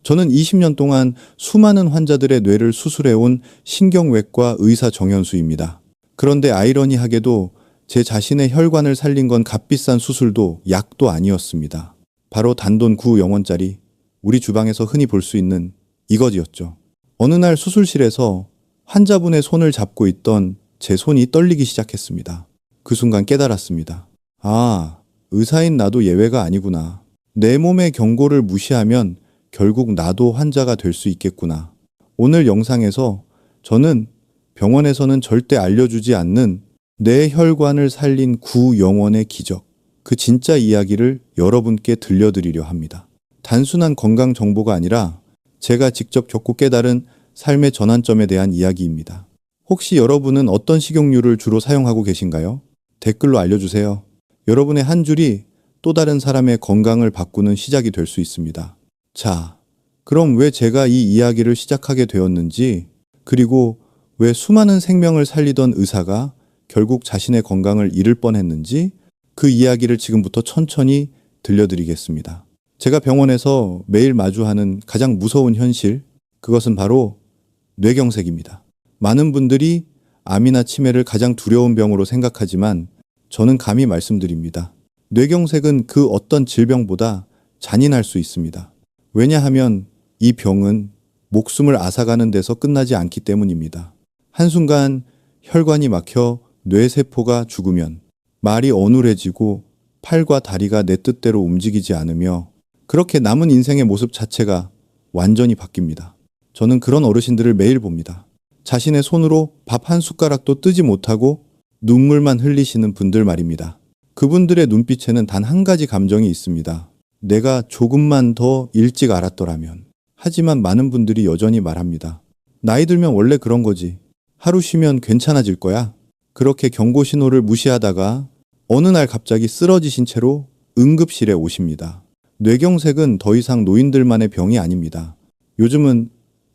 저는 20년 동안 수많은 환자들의 뇌를 수술해온 신경외과 의사 정현수입니다. 그런데 아이러니하게도 제 자신의 혈관을 살린 건 값비싼 수술도 약도 아니었습니다. 바로 단돈 9영원짜리 우리 주방에서 흔히 볼 수 있는 이거지였죠. 어느 날 수술실에서 환자분의 손을 잡고 있던 제 손이 떨리기 시작했습니다. 그 순간 깨달았습니다. 아, 의사인 나도 예외가 아니구나. 내 몸의 경고를 무시하면 결국 나도 환자가 될 수 있겠구나. 오늘 영상에서 저는 병원에서는 절대 알려주지 않는 내 혈관을 살린 구영원의 기적, 그 진짜 이야기를 여러분께 들려드리려 합니다. 단순한 건강 정보가 아니라 제가 직접 겪고 깨달은 삶의 전환점에 대한 이야기입니다. 혹시 여러분은 어떤 식용유를 주로 사용하고 계신가요? 댓글로 알려주세요. 여러분의 한 줄이 또 다른 사람의 건강을 바꾸는 시작이 될 수 있습니다. 자, 그럼 왜 제가 이 이야기를 시작하게 되었는지, 그리고 왜 수많은 생명을 살리던 의사가 결국 자신의 건강을 잃을 뻔했는지 그 이야기를 지금부터 천천히 들려드리겠습니다. 제가 병원에서 매일 마주하는 가장 무서운 현실, 그것은 바로 뇌경색입니다. 많은 분들이 암이나 치매를 가장 두려운 병으로 생각하지만 저는 감히 말씀드립니다. 뇌경색은 그 어떤 질병보다 잔인할 수 있습니다. 왜냐하면 이 병은 목숨을 앗아가는 데서 끝나지 않기 때문입니다. 한순간 혈관이 막혀 뇌세포가 죽으면 말이 어눌해지고 팔과 다리가 내 뜻대로 움직이지 않으며 그렇게 남은 인생의 모습 자체가 완전히 바뀝니다. 저는 그런 어르신들을 매일 봅니다. 자신의 손으로 밥 한 숟가락도 뜨지 못하고 눈물만 흘리시는 분들 말입니다. 그분들의 눈빛에는 단 한 가지 감정이 있습니다. 내가 조금만 더 일찍 알았더라면. 하지만 많은 분들이 여전히 말합니다. 나이 들면 원래 그런 거지. 하루 쉬면 괜찮아질 거야. 그렇게 경고 신호를 무시하다가 어느 날 갑자기 쓰러지신 채로 응급실에 오십니다. 뇌경색은 더 이상 노인들만의 병이 아닙니다. 요즘은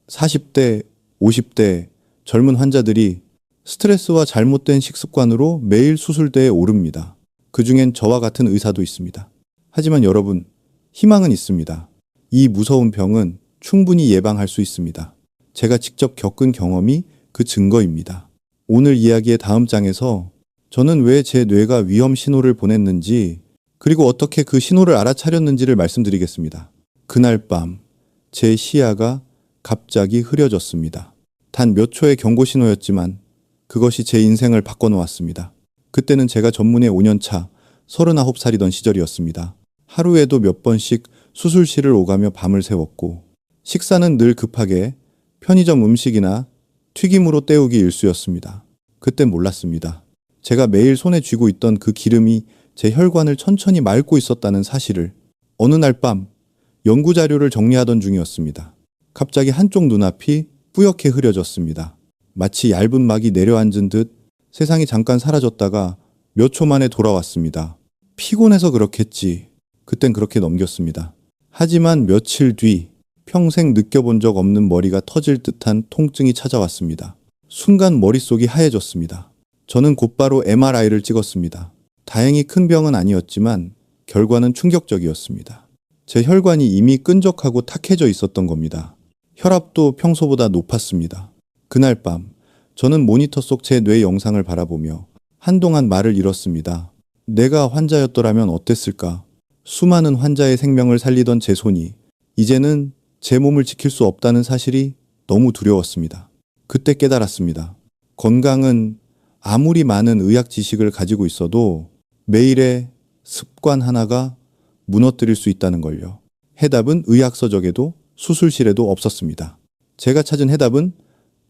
40대, 50대 젊은 환자들이 스트레스와 잘못된 식습관으로 매일 수술대에 오릅니다. 그중엔 저와 같은 의사도 있습니다. 하지만 여러분, 희망은 있습니다. 이 무서운 병은 충분히 예방할 수 있습니다. 제가 직접 겪은 경험이 그 증거입니다. 오늘 이야기의 다음 장에서 저는 왜 제 뇌가 위험 신호를 보냈는지, 그리고 어떻게 그 신호를 알아차렸는지를 말씀드리겠습니다. 그날 밤, 제 시야가 갑자기 흐려졌습니다. 단 몇 초의 경고 신호였지만 그것이 제 인생을 바꿔놓았습니다. 그때는 제가 전문의 5년차 39살이던 시절이었습니다. 하루에도 몇 번씩 수술실을 오가며 밤을 새웠고 식사는 늘 급하게 편의점 음식이나 튀김으로 때우기 일쑤였습니다. 그때 몰랐습니다. 제가 매일 손에 쥐고 있던 그 기름이 제 혈관을 천천히 맑고 있었다는 사실을. 어느 날 밤 연구자료를 정리하던 중이었습니다. 갑자기 한쪽 눈앞이 뿌옇게 흐려졌습니다. 마치 얇은 막이 내려앉은 듯 세상이 잠깐 사라졌다가 몇 초 만에 돌아왔습니다. 피곤해서 그렇겠지. 그땐 그렇게 넘겼습니다. 하지만 며칠 뒤 평생 느껴본 적 없는 머리가 터질 듯한 통증이 찾아왔습니다. 순간 머릿속이 하얘졌습니다. 저는 곧바로 MRI를 찍었습니다. 다행히 큰 병은 아니었지만 결과는 충격적이었습니다. 제 혈관이 이미 끈적하고 탁해져 있었던 겁니다. 혈압도 평소보다 높았습니다. 그날 밤 저는 모니터 속 제 뇌 영상을 바라보며 한동안 말을 잃었습니다. 내가 환자였더라면 어땠을까? 수많은 환자의 생명을 살리던 제 손이 이제는 제 몸을 지킬 수 없다는 사실이 너무 두려웠습니다. 그때 깨달았습니다. 건강은 아무리 많은 의학 지식을 가지고 있어도 매일의 습관 하나가 무너뜨릴 수 있다는 걸요. 해답은 의학서적에도 수술실에도 없었습니다. 제가 찾은 해답은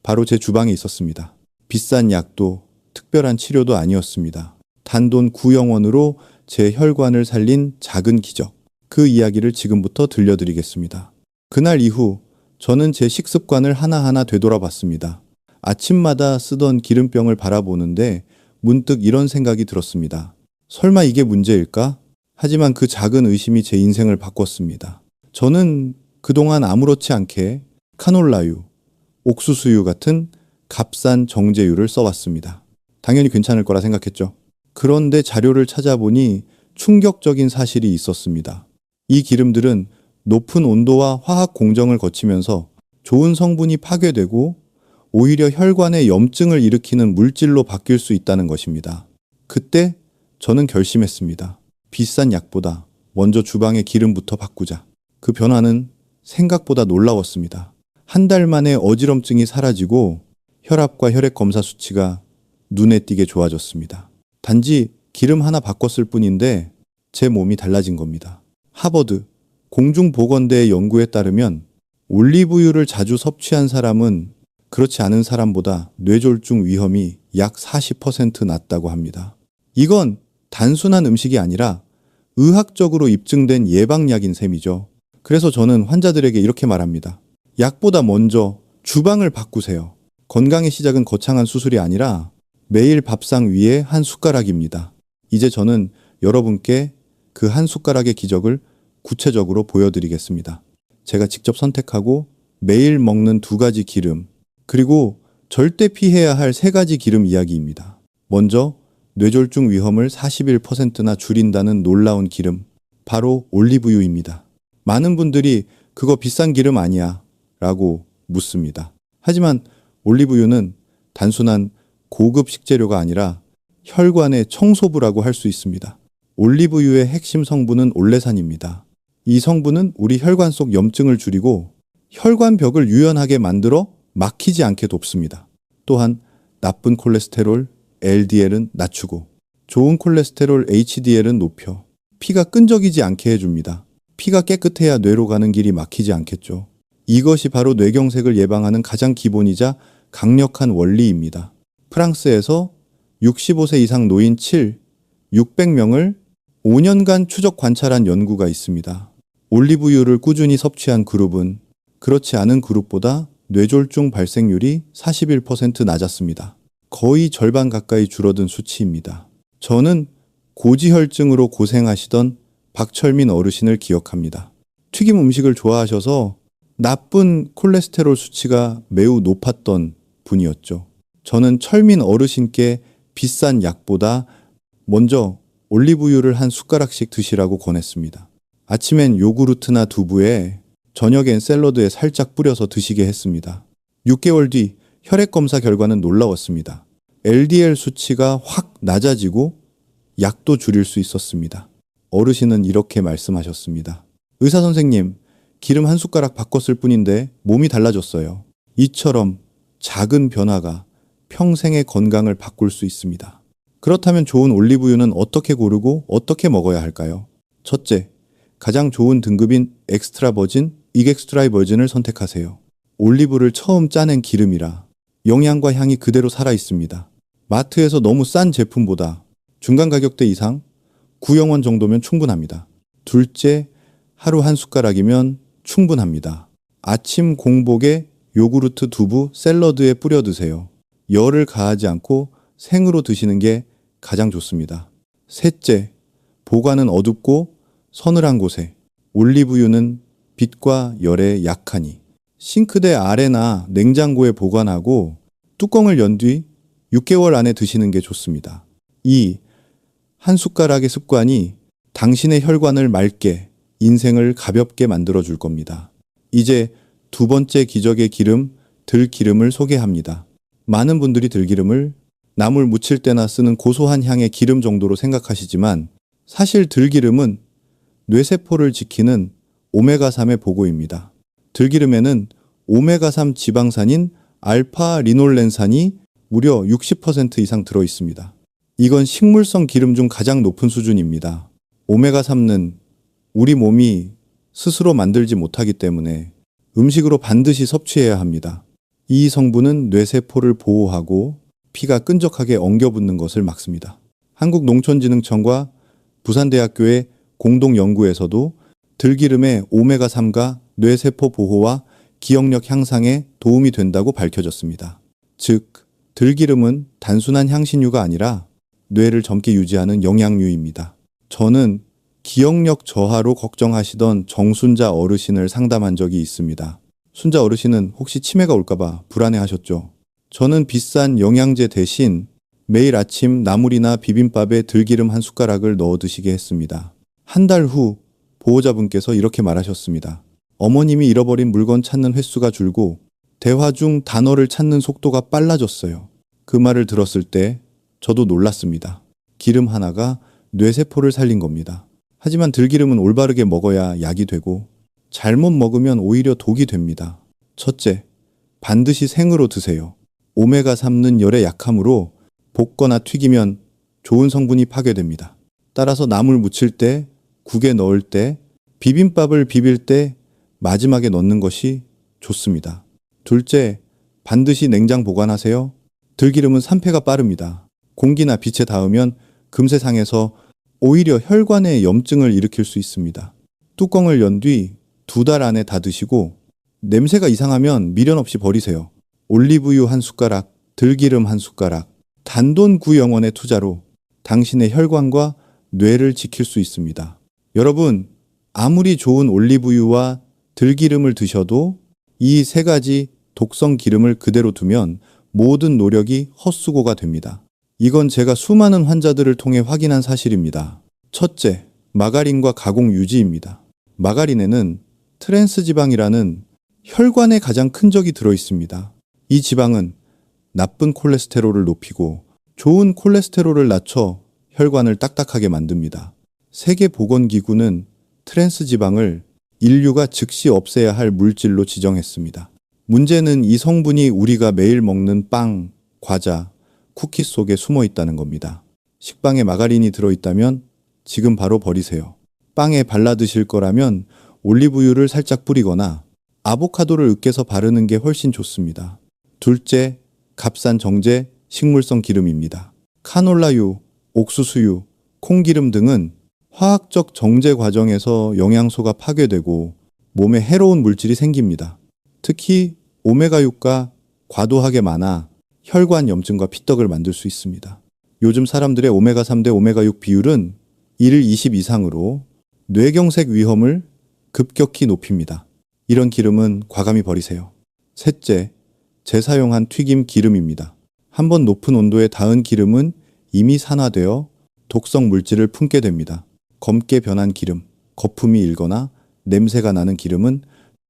바로 제 주방에 있었습니다. 비싼 약도 특별한 치료도 아니었습니다. 단돈 9영원으로 제 혈관을 살린 작은 기적. 그 이야기를 지금부터 들려드리겠습니다. 그날 이후 저는 제 식습관을 하나하나 되돌아봤습니다. 아침마다 쓰던 기름병을 바라보는데 문득 이런 생각이 들었습니다. 설마 이게 문제일까? 하지만 그 작은 의심이 제 인생을 바꿨습니다. 저는 그동안 아무렇지 않게 카놀라유, 옥수수유 같은 값싼 정제유를 써왔습니다. 당연히 괜찮을 거라 생각했죠. 그런데 자료를 찾아보니 충격적인 사실이 있었습니다. 이 기름들은 높은 온도와 화학 공정을 거치면서 좋은 성분이 파괴되고 오히려 혈관에 염증을 일으키는 물질로 바뀔 수 있다는 것입니다. 그때 저는 결심했습니다. 비싼 약보다 먼저 주방의 기름부터 바꾸자. 그 변화는 생각보다 놀라웠습니다. 한 달 만에 어지럼증이 사라지고 혈압과 혈액 검사 수치가 눈에 띄게 좋아졌습니다. 단지 기름 하나 바꿨을 뿐인데 제 몸이 달라진 겁니다. 하버드 공중보건대의 연구에 따르면 올리브유를 자주 섭취한 사람은 그렇지 않은 사람보다 뇌졸중 위험이 약 40% 낮다고 합니다. 이건 단순한 음식이 아니라 의학적으로 입증된 예방약인 셈이죠. 그래서 저는 환자들에게 이렇게 말합니다. 약보다 먼저 주방을 바꾸세요. 건강의 시작은 거창한 수술이 아니라 매일 밥상 위에 한 숟가락입니다. 이제 저는 여러분께 그 한 숟가락의 기적을 구체적으로 보여드리겠습니다. 제가 직접 선택하고 매일 먹는 2가지 기름, 그리고 절대 피해야 할 3가지 기름 이야기입니다. 먼저 뇌졸중 위험을 41%나 줄인다는 놀라운 기름, 바로 올리브유입니다. 많은 분들이 그거 비싼 기름 아니야 라고 묻습니다. 하지만 올리브유는 단순한 고급 식재료가 아니라 혈관의 청소부라고 할 수 있습니다. 올리브유의 핵심 성분은 올레산입니다. 이 성분은 우리 혈관 속 염증을 줄이고 혈관벽을 유연하게 만들어 막히지 않게 돕습니다. 또한 나쁜 콜레스테롤 LDL은 낮추고 좋은 콜레스테롤 HDL은 높여 피가 끈적이지 않게 해줍니다. 피가 깨끗해야 뇌로 가는 길이 막히지 않겠죠. 이것이 바로 뇌경색을 예방하는 가장 기본이자 강력한 원리입니다. 프랑스에서 65세 이상 노인 600명을 5년간 추적 관찰한 연구가 있습니다. 올리브유를 꾸준히 섭취한 그룹은 그렇지 않은 그룹보다 뇌졸중 발생률이 41% 낮았습니다. 거의 절반 가까이 줄어든 수치입니다. 저는 고지혈증으로 고생하시던 박철민 어르신을 기억합니다. 튀김 음식을 좋아하셔서 나쁜 콜레스테롤 수치가 매우 높았던 분이었죠. 저는 철민 어르신께 비싼 약보다 먼저 올리브유를 한 숟가락씩 드시라고 권했습니다. 아침엔 요구르트나 두부에 저녁엔 샐러드에 살짝 뿌려서 드시게 했습니다. 6개월 뒤 혈액 검사 결과는 놀라웠습니다. LDL 수치가 확 낮아지고 약도 줄일 수 있었습니다. 어르신은 이렇게 말씀하셨습니다. 의사 선생님, 기름 한 숟가락 바꿨을 뿐인데 몸이 달라졌어요. 이처럼 작은 변화가 평생의 건강을 바꿀 수 있습니다. 그렇다면 좋은 올리브유는 어떻게 고르고 어떻게 먹어야 할까요? 첫째, 가장 좋은 등급인 엑스트라 버진, 익엑스트라 버진을 선택하세요. 올리브를 처음 짜낸 기름이라 영양과 향이 그대로 살아 있습니다. 마트에서 너무 싼 제품보다 중간 가격대 이상 9,000원 정도면 충분합니다. 둘째, 하루 한 숟가락이면 충분합니다. 아침 공복에 요구르트, 두부, 샐러드에 뿌려 드세요. 열을 가하지 않고 생으로 드시는 게 가장 좋습니다. 셋째, 보관은 어둡고 서늘한 곳에. 올리브유는 빛과 열에 약하니 싱크대 아래나 냉장고에 보관하고 뚜껑을 연 뒤 6개월 안에 드시는 게 좋습니다. 이 한 숟가락의 습관이 당신의 혈관을 맑게, 인생을 가볍게 만들어 줄 겁니다. 이제 2번째 기적의 기름, 들기름을 소개합니다. 많은 분들이 들기름을 나물 무칠 때나 쓰는 고소한 향의 기름 정도로 생각하시지만 사실 들기름은 뇌세포를 지키는 오메가3의 보고입니다. 들기름에는 오메가3 지방산인 알파 리놀렌산이 무려 60% 이상 들어 있습니다. 이건 식물성 기름 중 가장 높은 수준입니다. 오메가3는 우리 몸이 스스로 만들지 못하기 때문에 음식으로 반드시 섭취해야 합니다. 이 성분은 뇌세포를 보호하고 피가 끈적하게 엉겨붙는 것을 막습니다. 한국농촌진흥청과 부산대학교의 공동연구에서도 들기름의 오메가3가 뇌세포 보호와 기억력 향상에 도움이 된다고 밝혀졌습니다. 즉, 들기름은 단순한 향신료가 아니라 뇌를 젊게 유지하는 영양류입니다. 저는 기억력 저하로 걱정하시던 정순자 어르신을 상담한 적이 있습니다. 순자 어르신은 혹시 치매가 올까봐 불안해하셨죠. 저는 비싼 영양제 대신 매일 아침 나물이나 비빔밥에 들기름 한 숟가락을 넣어 드시게 했습니다. 한 달 후 보호자분께서 이렇게 말하셨습니다. 어머님이 잃어버린 물건 찾는 횟수가 줄고 대화 중 단어를 찾는 속도가 빨라졌어요. 그 말을 들었을 때 저도 놀랐습니다. 기름 하나가 뇌세포를 살린 겁니다. 하지만 들기름은 올바르게 먹어야 약이 되고 잘못 먹으면 오히려 독이 됩니다. 첫째, 반드시 생으로 드세요. 오메가3는 열에 약하므로 볶거나 튀기면 좋은 성분이 파괴됩니다. 따라서 나물 무칠 때, 국에 넣을 때, 비빔밥을 비빌 때 마지막에 넣는 것이 좋습니다. 둘째, 반드시 냉장 보관하세요. 들기름은 산패가 빠릅니다. 공기나 빛에 닿으면 금세 상해서 오히려 혈관에 염증을 일으킬 수 있습니다. 뚜껑을 연 뒤 2달 안에 다 드시고 냄새가 이상하면 미련 없이 버리세요. 올리브유 한 숟가락, 들기름 한 숟가락, 단돈 9영원의 투자로 당신의 혈관과 뇌를 지킬 수 있습니다. 여러분, 아무리 좋은 올리브유와 들기름을 드셔도 이 3가지 독성 기름을 그대로 두면 모든 노력이 헛수고가 됩니다. 이건 제가 수많은 환자들을 통해 확인한 사실입니다. 첫째, 마가린과 가공 유지입니다. 마가린에는 트랜스 지방이라는 혈관에 가장 큰 적이 들어 있습니다. 이 지방은 나쁜 콜레스테롤을 높이고 좋은 콜레스테롤을 낮춰 혈관을 딱딱하게 만듭니다. 세계보건기구는 트랜스 지방을 인류가 즉시 없애야 할 물질로 지정했습니다. 문제는 이 성분이 우리가 매일 먹는 빵, 과자, 쿠키 속에 숨어 있다는 겁니다. 식빵에 마가린이 들어있다면 지금 바로 버리세요. 빵에 발라 드실 거라면 올리브유를 살짝 뿌리거나 아보카도를 으깨서 바르는 게 훨씬 좋습니다. 둘째, 값싼 정제 식물성 기름입니다. 카놀라유, 옥수수유, 콩기름 등은 화학적 정제 과정에서 영양소가 파괴되고 몸에 해로운 물질이 생깁니다. 특히 오메가6가 과도하게 많아 혈관 염증과 피떡을 만들 수 있습니다. 요즘 사람들의 오메가3 대 오메가6 비율은 1:20 이상으로 뇌경색 위험을 급격히 높입니다. 이런 기름은 과감히 버리세요. 셋째, 재사용한 튀김 기름입니다. 한번 높은 온도에 닿은 기름은 이미 산화되어 독성 물질을 품게 됩니다. 검게 변한 기름, 거품이 일거나 냄새가 나는 기름은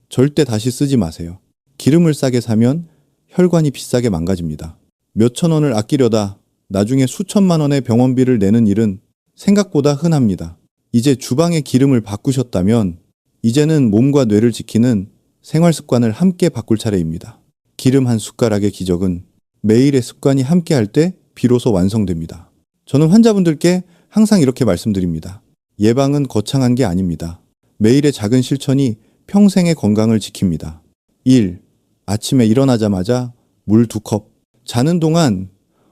절대 다시 쓰지 마세요. 기름을 싸게 사면 혈관이 비싸게 망가집니다. 몇천 원을 아끼려다 나중에 수천만 원의 병원비를 내는 일은 생각보다 흔합니다. 이제 주방의 기름을 바꾸셨다면 이제는 몸과 뇌를 지키는 생활 습관을 함께 바꿀 차례입니다. 기름 한 숟가락의 기적은 매일의 습관이 함께할 때 비로소 완성됩니다. 저는 환자분들께 항상 이렇게 말씀드립니다. 예방은 거창한 게 아닙니다. 매일의 작은 실천이 평생의 건강을 지킵니다. 1. 아침에 일어나자마자 물 2컵. 자는 동안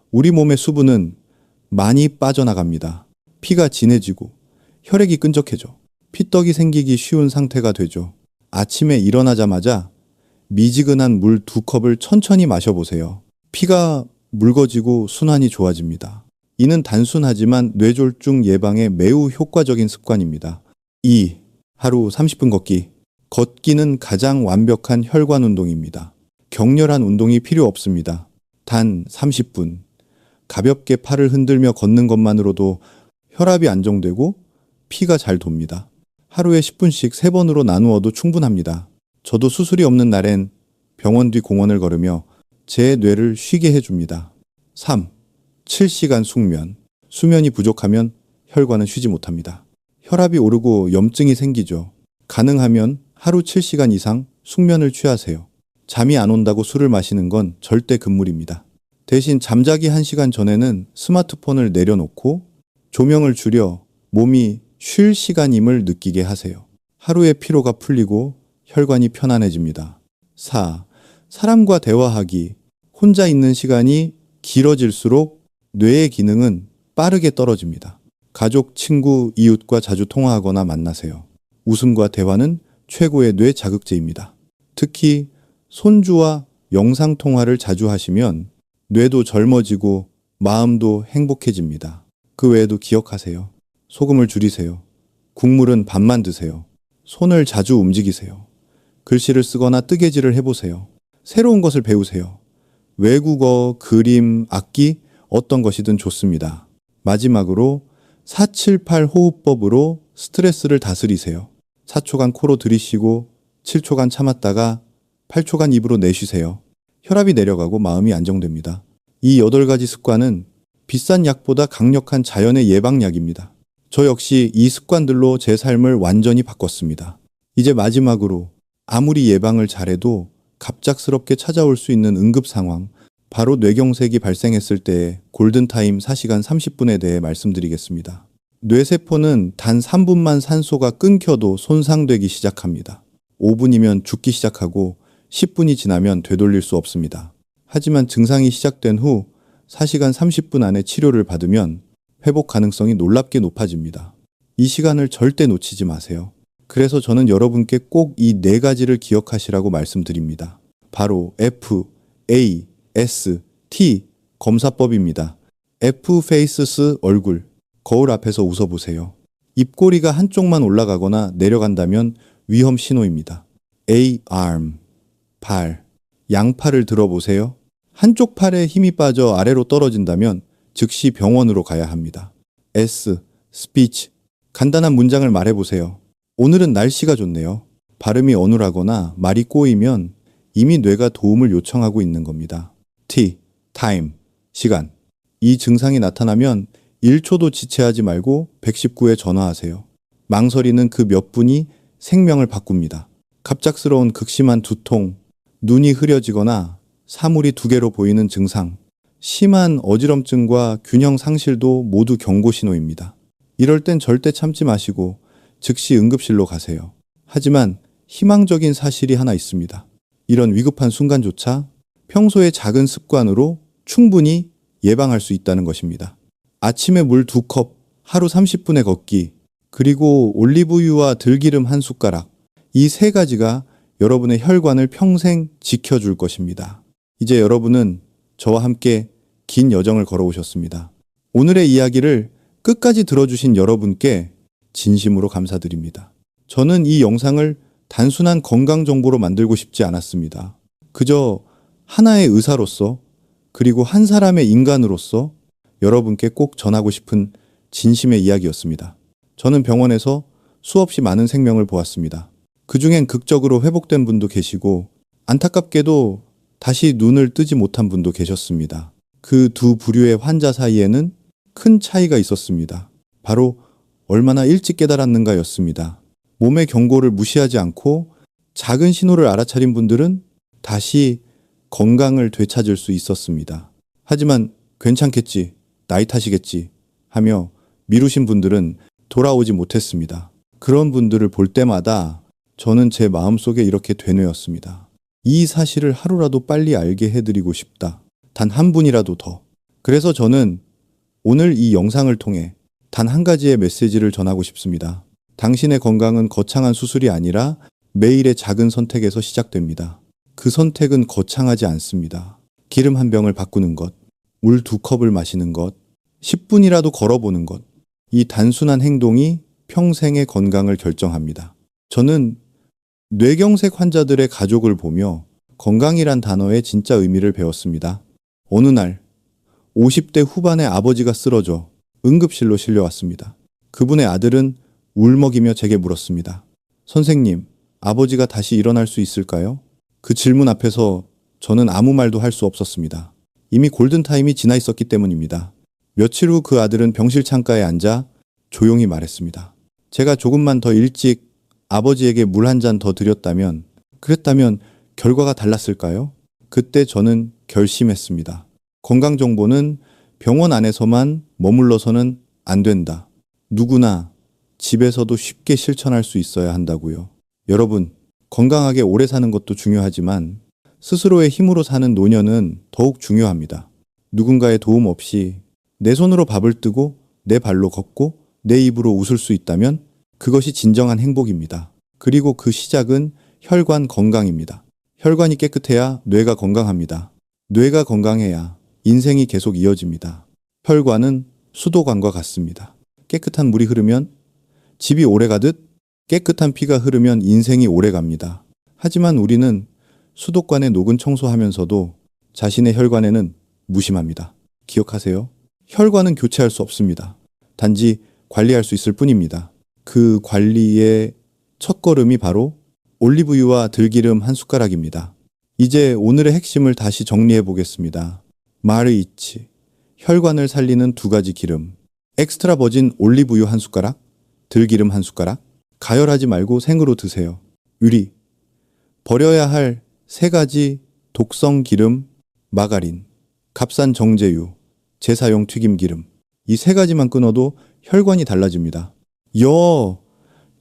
우리 몸의 수분은 많이 빠져나갑니다. 피가 진해지고 혈액이 끈적해져 피떡이 생기기 쉬운 상태가 되죠. 아침에 일어나자마자 미지근한 물 2컵을 천천히 마셔보세요. 피가 묽어지고 순환이 좋아집니다. 이는 단순하지만 뇌졸중 예방에 매우 효과적인 습관입니다. 2. 하루 30분 걷기. 걷기는 가장 완벽한 혈관 운동입니다. 격렬한 운동이 필요 없습니다. 단 30분. 가볍게 팔을 흔들며 걷는 것만으로도 혈압이 안정되고 피가 잘 돕니다. 하루에 10분씩 3번으로 나누어도 충분합니다. 저도 수술이 없는 날엔 병원 뒤 공원을 걸으며 제 뇌를 쉬게 해줍니다. 3. 7시간 숙면. 수면이 부족하면 혈관은 쉬지 못합니다. 혈압이 오르고 염증이 생기죠. 가능하면 하루 7시간 이상 숙면을 취하세요. 잠이 안 온다고 술을 마시는 건 절대 금물입니다. 대신 잠자기 1시간 전에는 스마트폰을 내려놓고 조명을 줄여 몸이 쉴 시간임을 느끼게 하세요. 하루의 피로가 풀리고 혈관이 편안해집니다. 4. 사람과 대화하기. 혼자 있는 시간이 길어질수록 뇌의 기능은 빠르게 떨어집니다. 가족, 친구, 이웃과 자주 통화하거나 만나세요. 웃음과 대화는 최고의 뇌 자극제입니다. 특히 손주와 영상통화를 자주 하시면 뇌도 젊어지고 마음도 행복해집니다. 그 외에도 기억하세요. 소금을 줄이세요. 국물은 밥만 드세요. 손을 자주 움직이세요. 글씨를 쓰거나 뜨개질을 해보세요. 새로운 것을 배우세요. 외국어, 그림, 악기, 어떤 것이든 좋습니다. 마지막으로 478 호흡법으로 스트레스를 다스리세요. 4초간 코로 들이쉬고 7초간 참았다가 8초간 입으로 내쉬세요. 혈압이 내려가고 마음이 안정됩니다. 이 8가지 습관은 비싼 약보다 강력한 자연의 예방약입니다. 저 역시 이 습관들로 제 삶을 완전히 바꿨습니다. 이제 마지막으로 아무리 예방을 잘해도 갑작스럽게 찾아올 수 있는 응급 상황, 바로 뇌경색이 발생했을 때의 골든타임 4시간 30분에 대해 말씀드리겠습니다. 뇌세포는 단 3분만 산소가 끊겨도 손상되기 시작합니다. 5분이면 죽기 시작하고 10분이 지나면 되돌릴 수 없습니다. 하지만 증상이 시작된 후 4시간 30분 안에 치료를 받으면 회복 가능성이 놀랍게 높아집니다. 이 시간을 절대 놓치지 마세요. 그래서 저는 여러분께 꼭 이 4가지를 기억하시라고 말씀드립니다. 바로 F, A, S, T 검사법입니다. F faces 얼굴, 거울 앞에서 웃어보세요. 입꼬리가 한쪽만 올라가거나 내려간다면 위험 신호입니다. A, arm, 발, 양팔을 들어보세요. 한쪽 팔에 힘이 빠져 아래로 떨어진다면 즉시 병원으로 가야 합니다. S, speech, 간단한 문장을 말해보세요. 오늘은 날씨가 좋네요. 발음이 어눌하거나 말이 꼬이면 이미 뇌가 도움을 요청하고 있는 겁니다. T, time, 시간. 이 증상이 나타나면 1초도 지체하지 말고 119에 전화하세요. 망설이는 그 몇 분이 생명을 바꿉니다. 갑작스러운 극심한 두통, 눈이 흐려지거나 사물이 2개로 보이는 증상, 심한 어지럼증과 균형 상실도 모두 경고 신호입니다. 이럴 땐 절대 참지 마시고 즉시 응급실로 가세요. 하지만 희망적인 사실이 하나 있습니다. 이런 위급한 순간조차 평소의 작은 습관으로 충분히 예방할 수 있다는 것입니다. 아침에 물 2컵, 하루 30분의 걷기, 그리고 올리브유와 들기름 1숟가락, 이 3가지가 여러분의 혈관을 평생 지켜줄 것입니다. 이제 여러분은 저와 함께 긴 여정을 걸어오셨습니다. 오늘의 이야기를 끝까지 들어주신 여러분께 진심으로 감사드립니다. 저는 이 영상을 단순한 건강 정보로 만들고 싶지 않았습니다. 그저 하나의 의사로서, 그리고 한 사람의 인간으로서 여러분께 꼭 전하고 싶은 진심의 이야기였습니다. 저는 병원에서 수없이 많은 생명을 보았습니다. 그중엔 극적으로 회복된 분도 계시고 안타깝게도 다시 눈을 뜨지 못한 분도 계셨습니다. 그 두 부류의 환자 사이에는 큰 차이가 있었습니다. 바로 얼마나 일찍 깨달았는가였습니다. 몸의 경고를 무시하지 않고 작은 신호를 알아차린 분들은 다시 건강을 되찾을 수 있었습니다. 하지만 괜찮겠지, 나이 탓이겠지 하며 미루신 분들은 돌아오지 못했습니다. 그런 분들을 볼 때마다 저는 제 마음속에 이렇게 되뇌었습니다. 이 사실을 하루라도 빨리 알게 해드리고 싶다. 단 한 분이라도 더. 그래서 저는 오늘 이 영상을 통해 단 한 가지의 메시지를 전하고 싶습니다. 당신의 건강은 거창한 수술이 아니라 매일의 작은 선택에서 시작됩니다. 그 선택은 거창하지 않습니다. 기름 한 병을 바꾸는 것, 물 2컵을 마시는 것, 10분이라도 걸어보는 것. 이 단순한 행동이 평생의 건강을 결정합니다. 저는 뇌경색 환자들의 가족을 보며 건강이란 단어의 진짜 의미를 배웠습니다. 어느 날 50대 후반의 아버지가 쓰러져 응급실로 실려왔습니다. 그분의 아들은 울먹이며 제게 물었습니다. 선생님, 아버지가 다시 일어날 수 있을까요? 그 질문 앞에서 저는 아무 말도 할 수 없었습니다. 이미 골든타임이 지나 있었기 때문입니다. 며칠 후 그 아들은 병실 창가에 앉아 조용히 말했습니다. 제가 조금만 더 일찍 아버지에게 물 한 잔 더 드렸다면, 그랬다면 결과가 달랐을까요? 그때 저는 결심했습니다. 건강정보는 병원 안에서만 머물러서는 안 된다. 누구나 집에서도 쉽게 실천할 수 있어야 한다고요. 여러분, 건강하게 오래 사는 것도 중요하지만 스스로의 힘으로 사는 노년은 더욱 중요합니다. 누군가의 도움 없이 내 손으로 밥을 뜨고 내 발로 걷고 내 입으로 웃을 수 있다면 그것이 진정한 행복입니다. 그리고 그 시작은 혈관 건강입니다. 혈관이 깨끗해야 뇌가 건강합니다. 뇌가 건강해야 인생이 계속 이어집니다. 혈관은 수도관과 같습니다. 깨끗한 물이 흐르면 집이 오래 가듯 깨끗한 피가 흐르면 인생이 오래 갑니다. 하지만 우리는 수도관에 녹은 청소하면서도 자신의 혈관에는 무심합니다. 기억하세요. 혈관은 교체할 수 없습니다. 단지 관리할 수 있을 뿐입니다. 그 관리에 첫걸음이 바로 올리브유와 들기름 한 숟가락입니다. 이제 오늘의 핵심을 다시 정리해 보겠습니다. 마르이치, 혈관을 살리는 두 가지 기름. 엑스트라 버진 올리브유 한 숟가락, 들기름 한 숟가락. 가열하지 말고 생으로 드세요. 유리, 버려야 할 세 가지 독성 기름, 마가린, 값싼 정제유, 재사용 튀김기름. 이 세 가지만 끊어도 혈관이 달라집니다.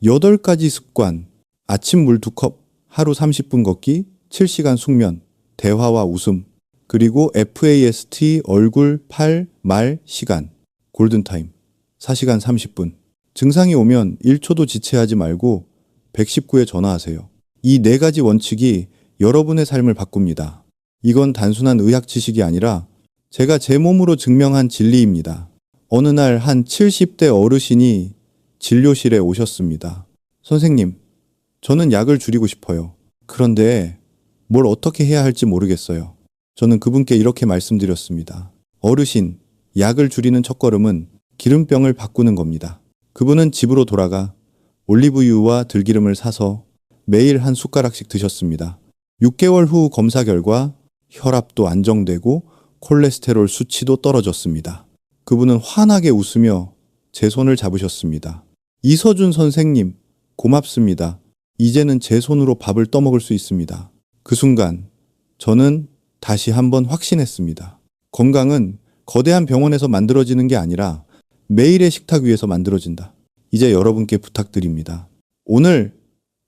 8가지 습관. 아침 물 2컵, 하루 30분 걷기, 7시간 숙면, 대화와 웃음, 그리고 FAST 얼굴, 팔, 말, 시간, 골든타임, 4시간 30분. 증상이 오면 1초도 지체하지 말고 119에 전화하세요. 이 네 가지 원칙이 여러분의 삶을 바꿉니다. 이건 단순한 의학 지식이 아니라 제가 제 몸으로 증명한 진리입니다. 어느 날 한 70대 어르신이 진료실에 오셨습니다. 선생님, 저는 약을 줄이고 싶어요. 그런데 뭘 어떻게 해야 할지 모르겠어요. 저는 그분께 이렇게 말씀드렸습니다. 어르신, 약을 줄이는 첫걸음은 기름병을 바꾸는 겁니다. 그분은 집으로 돌아가 올리브유와 들기름을 사서 매일 한 숟가락씩 드셨습니다. 6개월 후 검사 결과 혈압도 안정되고 콜레스테롤 수치도 떨어졌습니다. 그분은 환하게 웃으며 제 손을 잡으셨습니다. 이서준 선생님, 고맙습니다. 이제는 제 손으로 밥을 떠먹을 수 있습니다. 그 순간 저는 다시 한번 확신했습니다. 건강은 거대한 병원에서 만들어지는 게 아니라 매일의 식탁 위에서 만들어진다. 이제 여러분께 부탁드립니다. 오늘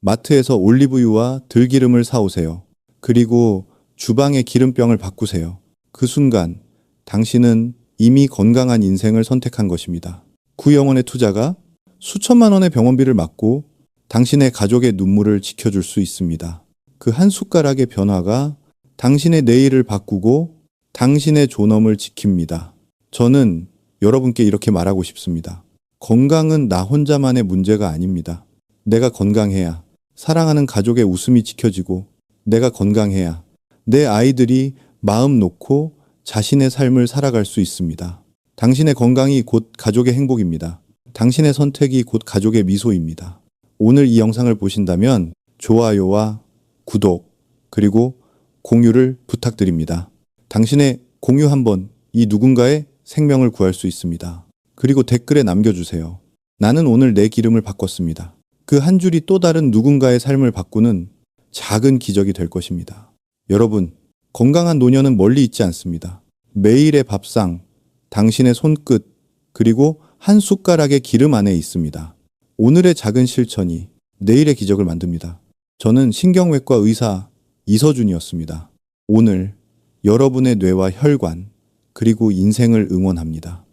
마트에서 올리브유와 들기름을 사오세요. 그리고 주방의 기름병을 바꾸세요. 그 순간 당신은 이미 건강한 인생을 선택한 것입니다. 구영원의 투자가 수천만 원의 병원비를 막고 당신의 가족의 눈물을 지켜줄 수 있습니다. 그 한 숟가락의 변화가 당신의 내일을 바꾸고 당신의 존엄을 지킵니다. 저는 여러분께 이렇게 말하고 싶습니다. 건강은 나 혼자만의 문제가 아닙니다. 내가 건강해야 사랑하는 가족의 웃음이 지켜지고 내가 건강해야 내 아이들이 마음 놓고 자신의 삶을 살아갈 수 있습니다. 당신의 건강이 곧 가족의 행복입니다. 당신의 선택이 곧 가족의 미소입니다. 오늘 이 영상을 보신다면 좋아요와 구독 그리고 공유를 부탁드립니다. 당신의 공유 한번 이 누군가의 생명을 구할 수 있습니다. 그리고 댓글에 남겨주세요. 나는 오늘 내 기름을 바꿨습니다. 그 한 줄이 또 다른 누군가의 삶을 바꾸는 작은 기적이 될 것입니다. 여러분, 건강한 노년은 멀리 있지 않습니다. 매일의 밥상, 당신의 손끝, 그리고 한 숟가락의 기름 안에 있습니다. 오늘의 작은 실천이 내일의 기적을 만듭니다. 저는 신경외과 의사 이서준이었습니다. 오늘 여러분의 뇌와 혈관, 그리고 인생을 응원합니다.